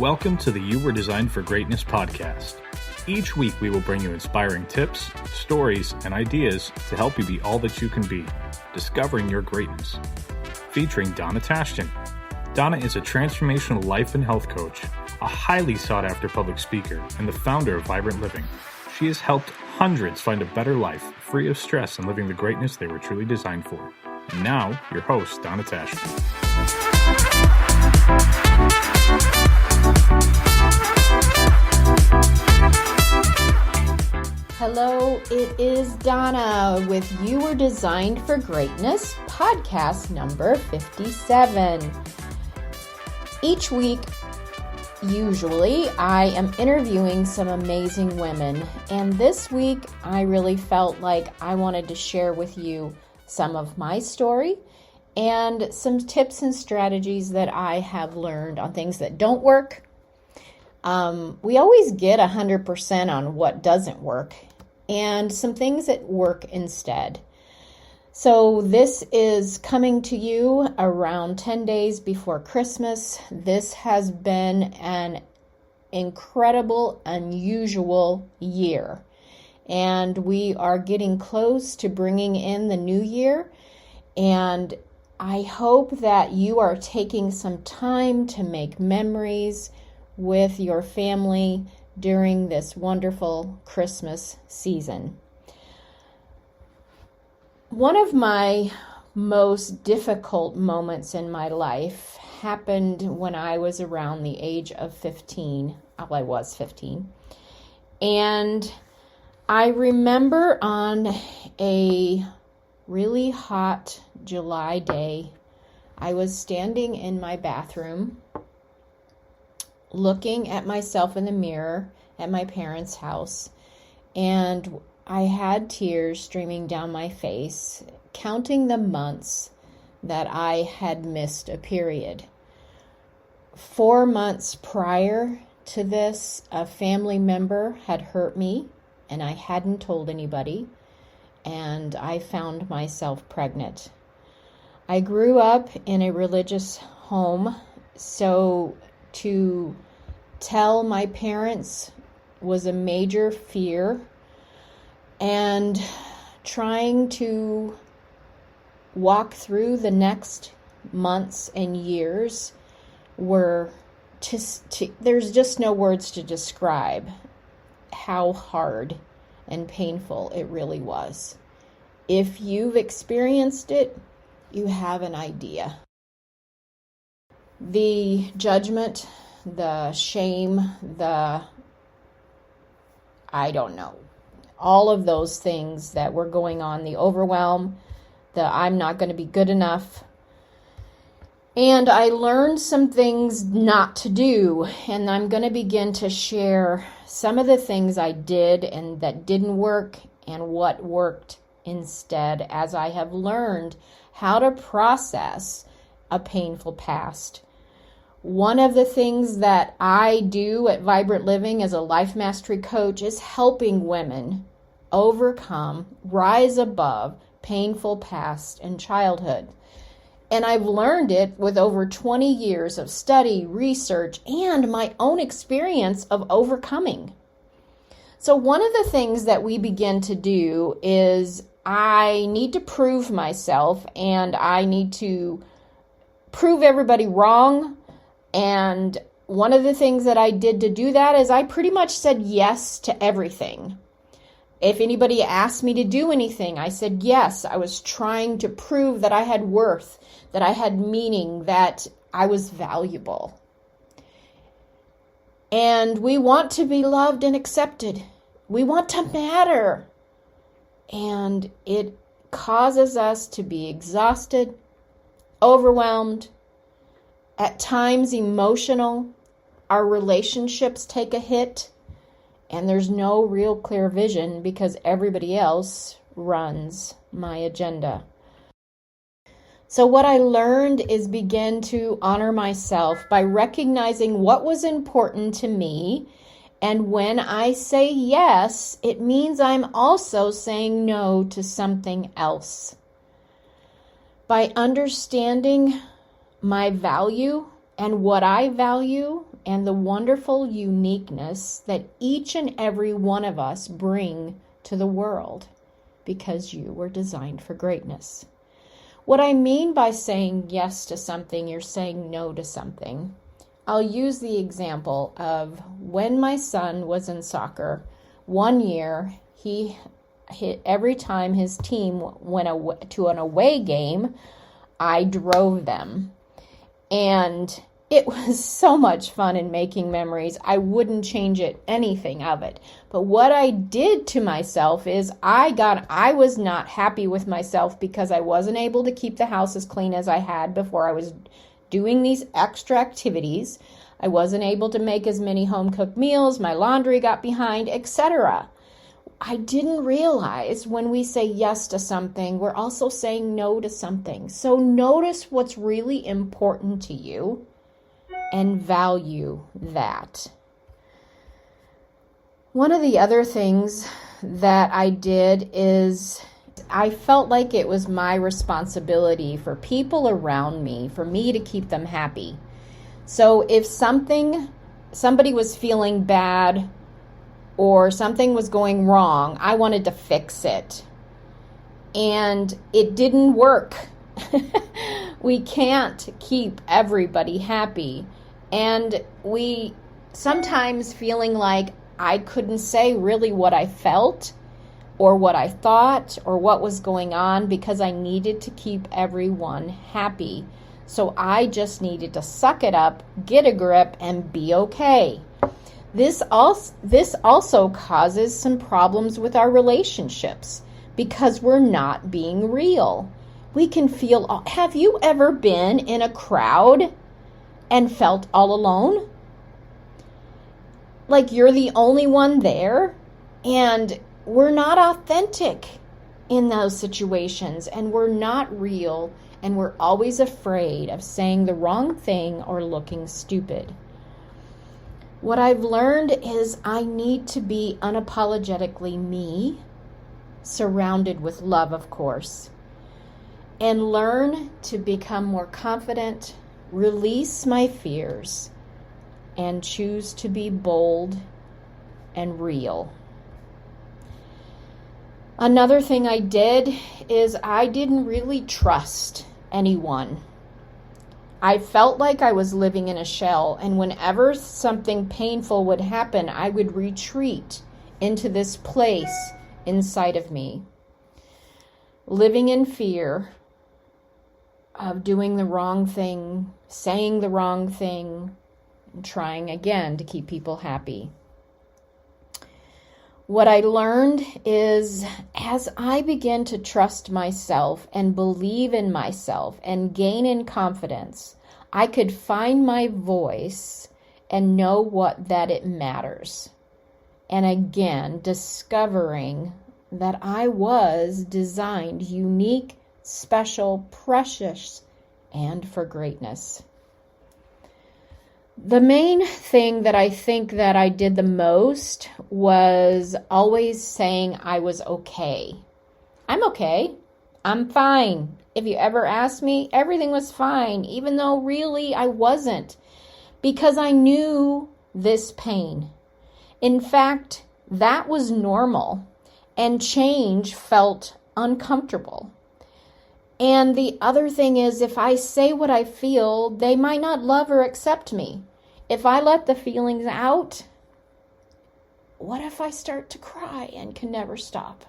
Welcome to the You Were Designed for Greatness podcast. Each week we will bring you inspiring tips, stories, and ideas to help you be all that you can be, discovering your greatness. Featuring Donna Tashton. Donna is a transformational life and health coach, a highly sought-after public speaker, and the founder of Vibrant Living. She has helped hundreds find a better life, free of stress and living the greatness they were truly designed for. And now, your host, Donna Tashton. Hello, it is Donna with You Were Designed for Greatness, podcast number 57. Each week, usually, I am interviewing some amazing women, and this week I really felt like I wanted to share with you some of my story and some tips and strategies that I have learned on things that don't work. We always get 100% on what doesn't work and some things that work instead. So this is coming to you around 10 days before Christmas. This has been an incredible, unusual year. And we are getting close to bringing in the new year. And I hope that you are taking some time to make memories with your family during this wonderful Christmas season. One of my most difficult moments in my life happened when I was around the age of 15. Well, I was 15. And I remember on a really hot July day, I was standing in my bathroom looking at myself in the mirror at my parents' house, and I had tears streaming down my face, counting the months that I had missed a period. 4 months prior to this, a family member had hurt me, and I hadn't told anybody, and I found myself pregnant. I grew up in a religious home, so to tell my parents was a major fear, and trying to walk through the next months and years were there's just no words to describe how hard and painful it really was. If you've experienced it, you have an idea. The judgment, the shame, all of those things that were going on, the overwhelm, the I'm not going to be good enough. And I learned some things not to do, and I'm going to begin to share some of the things I did and that didn't work and what worked instead, as I have learned how to process a painful past. One of the things that I do at Vibrant Living as a life mastery coach is helping women overcome, rise above painful past and childhood. And I've learned it with over 20 years of study, research, and my own experience of overcoming. So one of the things that we begin to do is I need to prove myself, and I need to prove everybody wrong. And one of the things that I did to do that is I pretty much said yes to everything. If anybody asked me to do anything, I said yes. I was trying to prove that I had worth, that I had meaning, that I was valuable. And we want to be loved and accepted. We want to matter. And it causes us to be exhausted, overwhelmed, at times emotional. Our relationships take a hit, and there's no real clear vision because everybody else runs my agenda. So what I learned is begin to honor myself by recognizing what was important to me. And when I say yes, it means I'm also saying no to something else. By understanding my value and what I value and the wonderful uniqueness that each and every one of us bring to the world, because you were designed for greatness. What I mean by saying yes to something, you're saying no to something. I'll use the example of when my son was in soccer. One year, he hit every time his team went to an away game, I drove them. And it was so much fun and making memories. I wouldn't change anything of it. But what I did to myself is I was not happy with myself because I wasn't able to keep the house as clean as I had before. I was doing these extra activities. I wasn't able to make as many home-cooked meals. My laundry got behind, etc. I didn't realize when we say yes to something, we're also saying no to something. So notice what's really important to you and value that. One of the other things that I did is I felt like it was my responsibility for people around me, for me to keep them happy. So if somebody was feeling bad or something was going wrong, I wanted to fix it. And it didn't work. We can't keep everybody happy. And we sometimes feeling like I couldn't say really what I felt or what I thought or what was going on because I needed to keep everyone happy. So I just needed to suck it up, get a grip, and be okay. This also causes some problems with our relationships because we're not being real. We can feel, have you ever been in a crowd and felt all alone? Like you're the only one there, and we're not authentic in those situations, and we're not real, and we're always afraid of saying the wrong thing or looking stupid. What I've learned is I need to be unapologetically me, surrounded with love, of course, and learn to become more confident, release my fears, and choose to be bold and real. Another thing I did is I didn't really trust anyone. I felt like I was living in a shell, and whenever something painful would happen, I would retreat into this place inside of me, living in fear of doing the wrong thing, saying the wrong thing, and trying again to keep people happy. What I learned is as I began to trust myself and believe in myself and gain in confidence, I could find my voice and know that it matters. And again, discovering that I was designed unique, special, precious, and for greatness. The main thing that I think that I did the most was always saying I was okay. I'm okay. I'm fine. If you ever asked me, everything was fine, even though really I wasn't, because I knew this pain. In fact, that was normal, and change felt uncomfortable. And the other thing is, if I say what I feel, they might not love or accept me. If I let the feelings out, what if I start to cry and can never stop?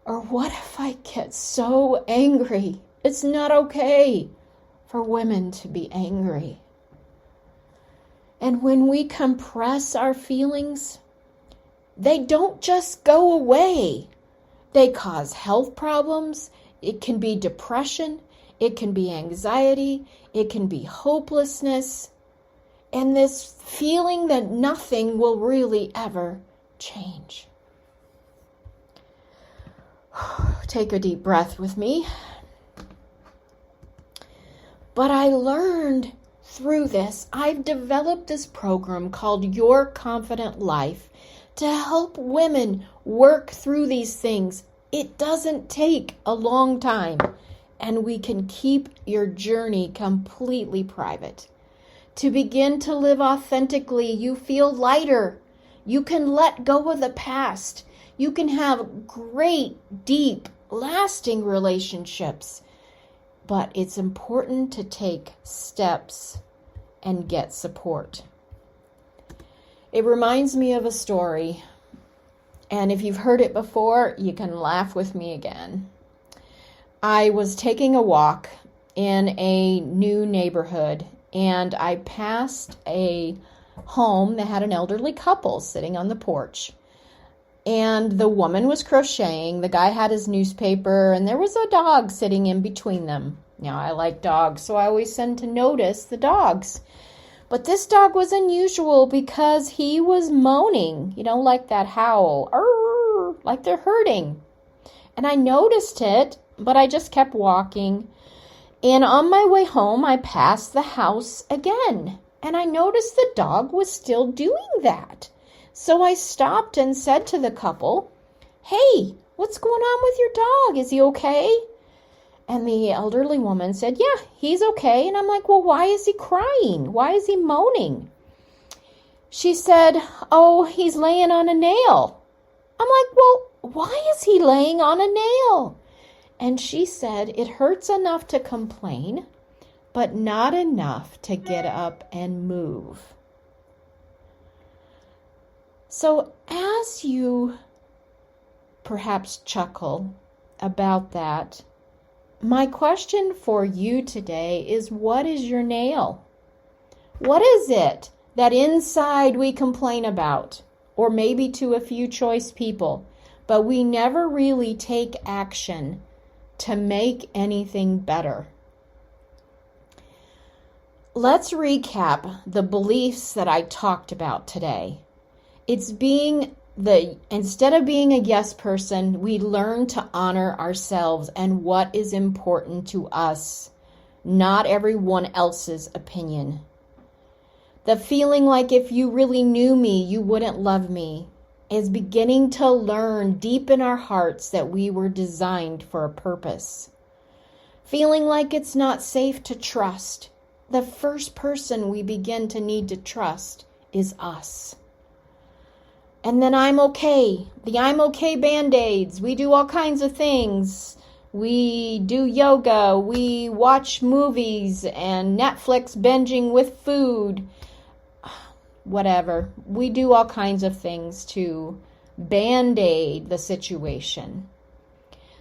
Or what if I get so angry? It's not okay for women to be angry. And when we compress our feelings, they don't just go away. They cause health problems. It can be depression. It can be anxiety. It can be hopelessness. And this feeling that nothing will really ever change. Take a deep breath with me. But I learned through this, I've developed this program called Your Confident Life to help women work through these things. It doesn't take a long time, and we can keep your journey completely private. to begin to live authentically. You feel lighter. You can let go of the past. You can have great, deep, lasting relationships. But it's important to take steps and get support. It reminds me of a story, and if you've heard it before, you can laugh with me again. I was taking a walk in a new neighborhood, and I passed a home that had an elderly couple sitting on the porch. And the woman was crocheting, the guy had his newspaper, and there was a dog sitting in between them. Now, I like dogs, so I always tend to notice the dogs. But this dog was unusual because he was moaning, like that howl, like they're hurting. And I noticed it, but I just kept walking. And on my way home, I passed the house again. And I noticed the dog was still doing that. So I stopped and said to the couple, "Hey, what's going on with your dog? Is he okay?" And the elderly woman said, "Yeah, he's okay." And I'm like, "Well, why is he crying? Why is he moaning?" She said, "Oh, he's laying on a nail." I'm like, "Well, why is he laying on a nail?" And she said, "It hurts enough to complain, but not enough to get up and move." So as you perhaps chuckle about that, my question for you today is, what is your nail? What is it that inside we complain about? Or maybe to a few choice people, but we never really take action to make anything better. Let's recap the beliefs that I talked about today. It's instead of being a yes person, we learn to honor ourselves and what is important to us, not everyone else's opinion. The feeling like if you really knew me, you wouldn't love me is beginning to learn deep in our hearts that we were designed for a purpose. Feeling like it's not safe to trust. The first person we begin to need to trust is us. And then I'm okay. The I'm okay Band-Aids. We do all kinds of things. We do yoga. We watch movies and Netflix binging with food. Whatever. We do all kinds of things to Band-Aid the situation.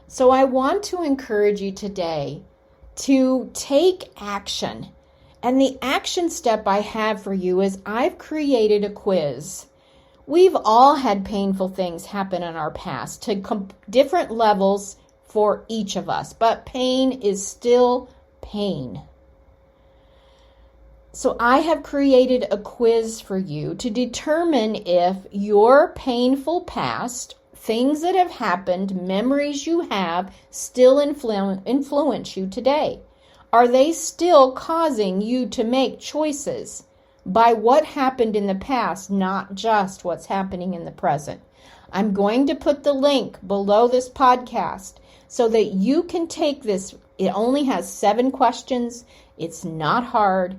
So I want to encourage you today to take action. And the action step I have for you is I've created a quiz. We've all had painful things happen in our past to different levels for each of us, but pain is still pain. So I have created a quiz for you to determine if your painful past, things that have happened, memories you have, still influence you today. Are they still causing you to make choices by what happened in the past, not just what's happening in the present? I'm going to put the link below this podcast so that you can take this. It only has 7 questions. It's not hard,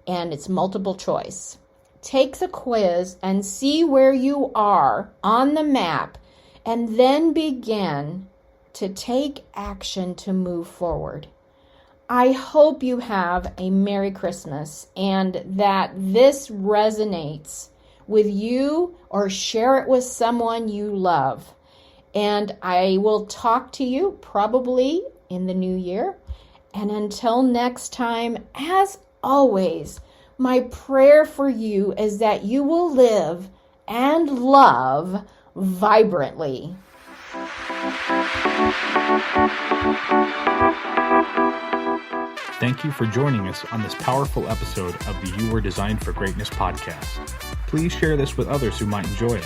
and it's multiple choice. Take the quiz and see where you are on the map, and then begin to take action to move forward. I hope you have a Merry Christmas and that this resonates with you, or share it with someone you love. And I will talk to you probably in the new year. And until next time, as always, my prayer for you is that you will live and love vibrantly. Thank you for joining us on this powerful episode of the You Were Designed for Greatness podcast. Please share this with others who might enjoy it.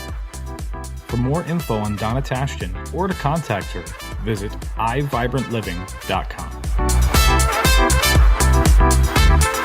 For more info on Donna Tashton or to contact her, visit iVibrantLiving.com.